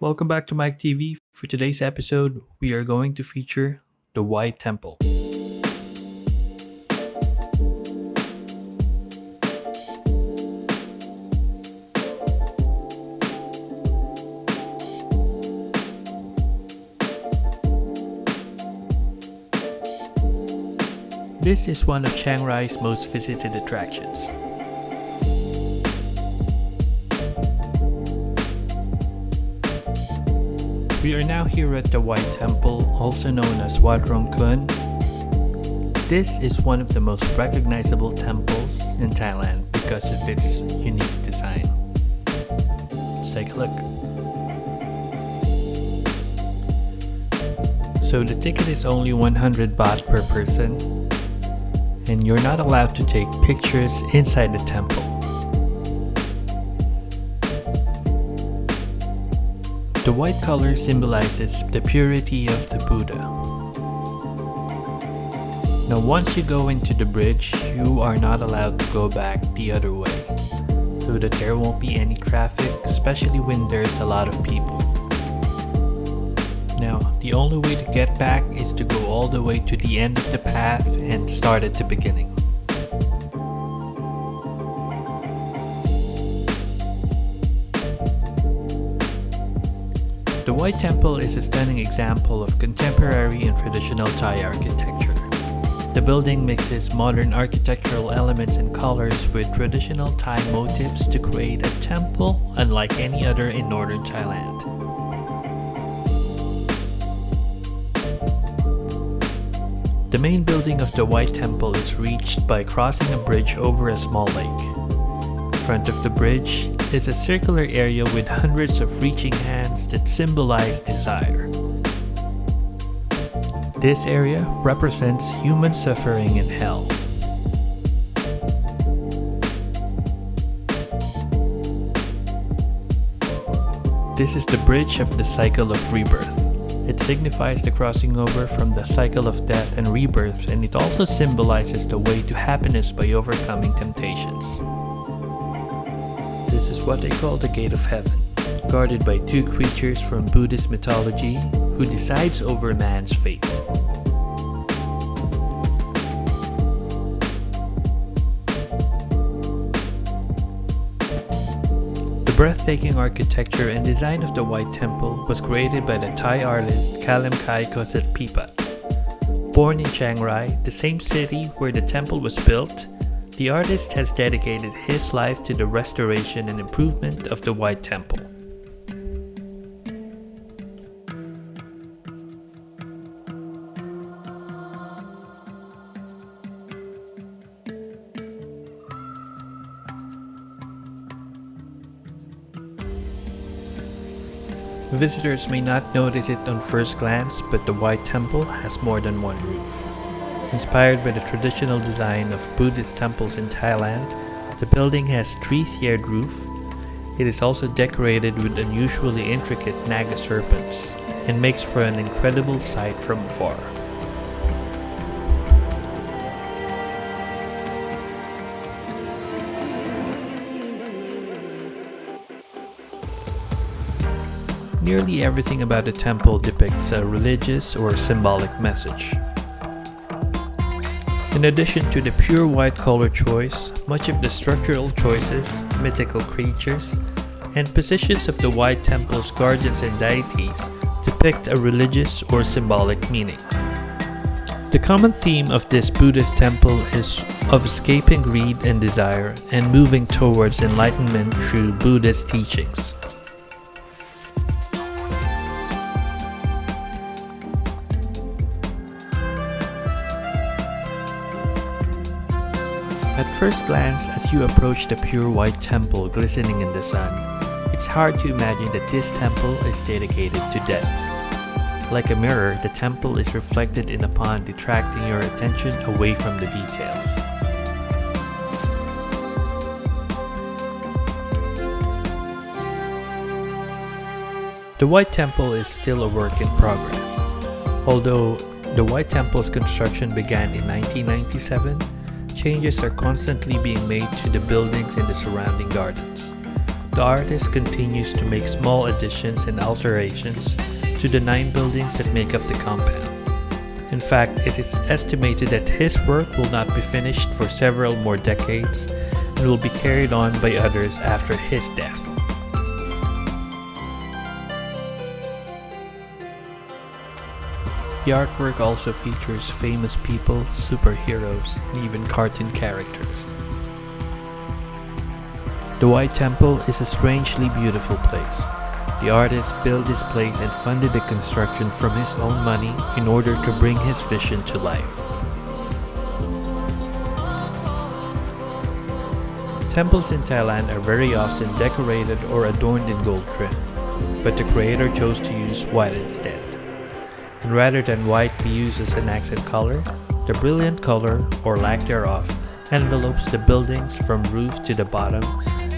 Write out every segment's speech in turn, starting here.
welcome back to Myk TV. For today's episode, we are going to feature the White Temple. This is one of Chiang Rai's most visited attractions. We are now here at the White Temple, also known as Wat Rong Kun. This is one of the most recognizable temples in Thailand because of its unique design. Let's take a look. So the ticket is only 100 baht per person, and you're not allowed to take pictures inside the temple. The white color symbolizes the purity of the Buddha. Now once you go into the bridge, you are not allowed to go back the other way, so that there won't be any traffic, especially when there's a lot of people. Now, the only way to get back is to go all the way to the end of the path and start at the beginning. The White Temple is a stunning example of contemporary and traditional Thai architecture. The building mixes modern architectural elements and colors with traditional Thai motifs to create a temple unlike any other in northern Thailand. The main building of the White Temple is reached by crossing a bridge over a small lake. In front of the bridge is a circular area with hundreds of reaching hands that symbolize desire. This area represents human suffering in hell. This is the bridge of the cycle of rebirth. It signifies the crossing over from the cycle of death and rebirth, and it also symbolizes the way to happiness by overcoming temptations. This is what they call the Gate of Heaven, guarded by two creatures from Buddhist mythology who decides over man's fate. The breathtaking architecture and design of the White Temple was created by the Thai artist Kalem Kai Koset Pipat. Born in Chiang Rai, the same city where the temple was built, the artist has dedicated his life to the restoration and improvement of the White Temple. Visitors may not notice it on first glance, but the White Temple has more than one roof. Inspired by the traditional design of Buddhist temples in Thailand, the building has three-tiered roof. It is also decorated with unusually intricate Naga serpents and makes for an incredible sight from afar. Nearly everything about the temple depicts a religious or symbolic message. In addition to the pure white color choice, much of the structural choices, mythical creatures, and positions of the White Temple's guardians and deities depict a religious or symbolic meaning. The common theme of this Buddhist temple is of escaping greed and desire and moving towards enlightenment through Buddhist teachings. At first glance, as you approach the pure white temple glistening in the sun, it's hard to imagine that this temple is dedicated to death. Like a mirror, the temple is reflected in a pond, detracting your attention away from the details. The White Temple is still a work in progress. Although the White Temple's construction began in 1997, changes are constantly being made to the buildings and the surrounding gardens. the artist continues to make small additions and alterations to the 9 buildings that make up the compound. In fact, it is estimated that his work will not be finished for several more decades and will be carried on by others after his death. The artwork also features famous people, superheroes, and even cartoon characters. The White Temple is a strangely beautiful place. The artist built this place and funded the construction from his own money in order to bring his vision to life. Temples in Thailand are very often decorated or adorned in gold trim, but the creator chose to use white instead. And rather than white be used as an accent color, the brilliant color, or lack thereof, envelopes the buildings from roof to the bottom,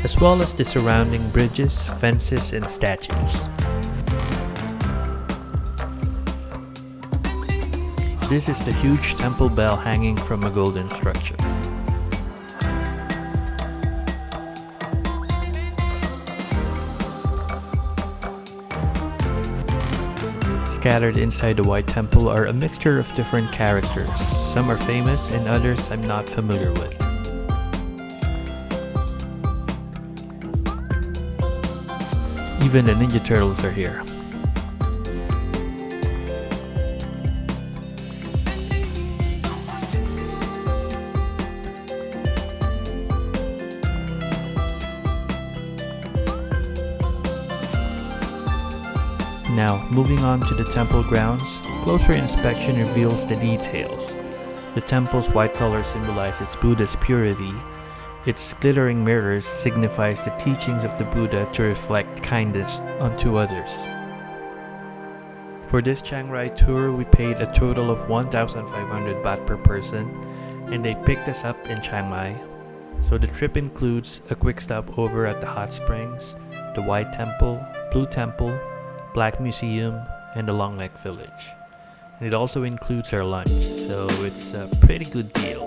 as well as the surrounding bridges, fences, and statues. This is the huge temple bell hanging from a golden structure. Scattered inside the White Temple are a mixture of different characters. Some are famous and others I'm not familiar with. Even the Ninja Turtles are here. Now, moving on to the temple grounds, closer inspection reveals the details. The temple's white color symbolizes Buddha's purity. Its glittering mirrors signifies the teachings of the Buddha to reflect kindness unto others. For this Chiang Rai tour, we paid a total of 1,500 baht per person, and they picked us up in Chiang Mai. So the trip includes a quick stop over at the hot springs, the White Temple, Blue Temple, Black Museum, and the Long Neck Village. And it also includes our lunch, so it's a pretty good deal.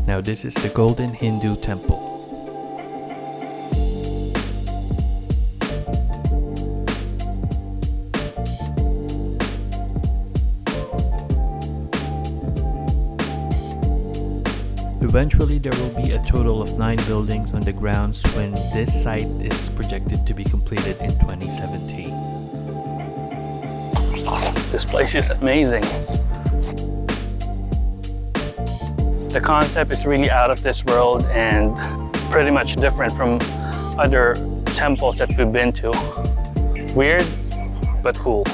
Now this is the Golden Hindu Temple. Eventually, there will be a total of 9 buildings on the grounds when this site is projected to be completed in 2017. This place is amazing. The concept is really out of this world and pretty much different from other temples that we've been to. Weird, but cool.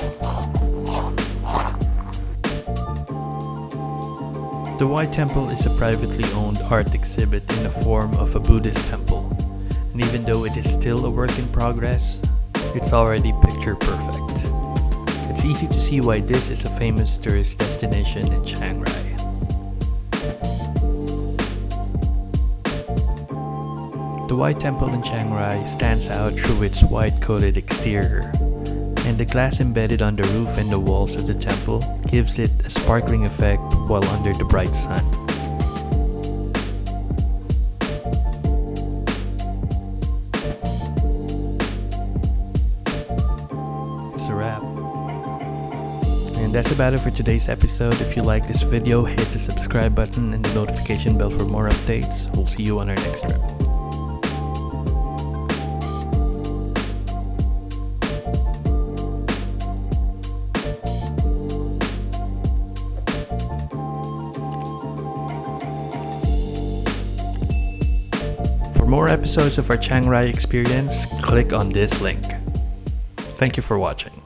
The White Temple is a privately owned art exhibit in the form of a Buddhist temple, and even though it is still a work in progress, it's already picture perfect. It's easy to see why this is a famous tourist destination in Chiang Rai. The White Temple in Chiang Rai stands out through its white-coated exterior, and the glass embedded on the roof and the walls of the temple gives it a sparkling effect while under the bright sun. It's a wrap. And that's about it for today's episode. If you like this video, hit the subscribe button and the notification bell for more updates. We'll see you on our next trip. For more episodes of our Chiang Rai Experience, click on this link. Thank you for watching.